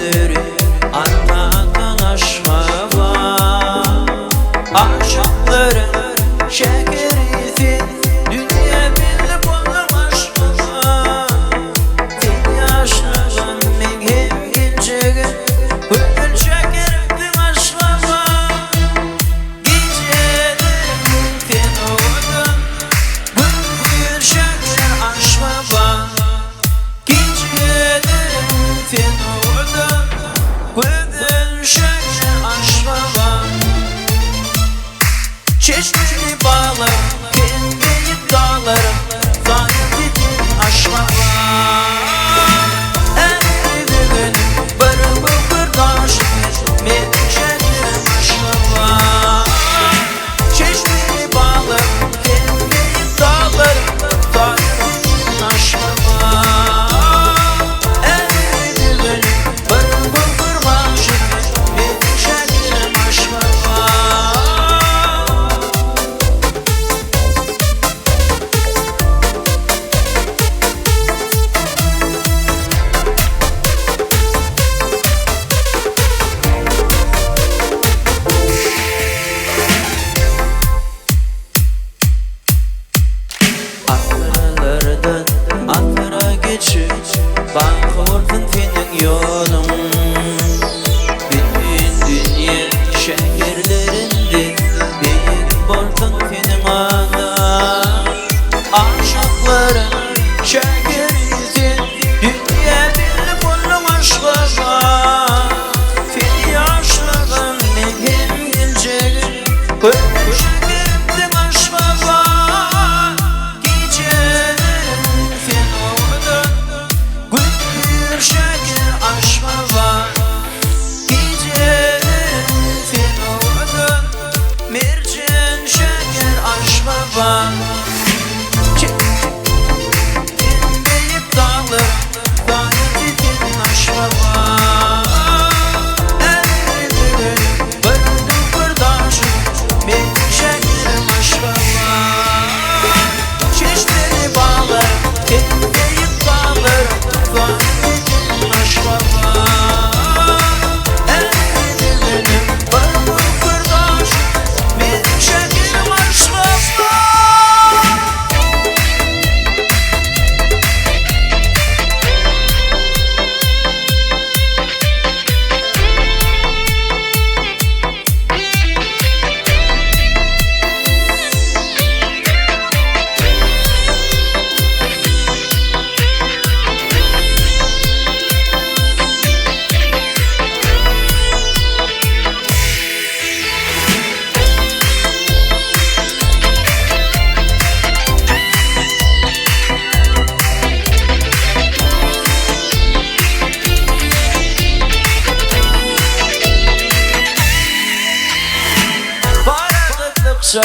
günleri anlatan aşka var. Akşamların şekerisin, dünya bilip oldum aşkına. Seni aşkın men hem gençegin, gönül şekerimdin aşkına. Gecenin sen oldun, gönül şeker aşkına. Gecenin sen oldun, gönül şeker aşkına. Çeşmeli bağlar, kendini dağlarım, zannedin aşkına. Eğri gönül, barımı kırdaşım, benim şekerim aşkına. Çeşmeli bağlar, kendini dağlarım, zannedin aşkına. Eğri gönül, barımı kırdaşım, benim şekerim aşkına. Atlardan atlara geçip bakırdın senin yolun. Bütün dünya şehirlerinde büyük boldun senin ana. Aşıkların şehirisin, dünya bilip oldum aşkına. Seni aşığın men hem gençegin, gönül şekerimdin aşkına. Gönül şeker aşkına. Gecenin sen oldun, mercan şeker aşkına. Büyük dağlar, zannedin aşkına. Eğri gönül, barındım kırdaşım, benim şekerim aşkına. Çeşmeli bağlar, büyük dağlar, zannedin aşkına. Eğri gönül, barındım kırdaşım, benim şekerim aşkına. Bağırdıkça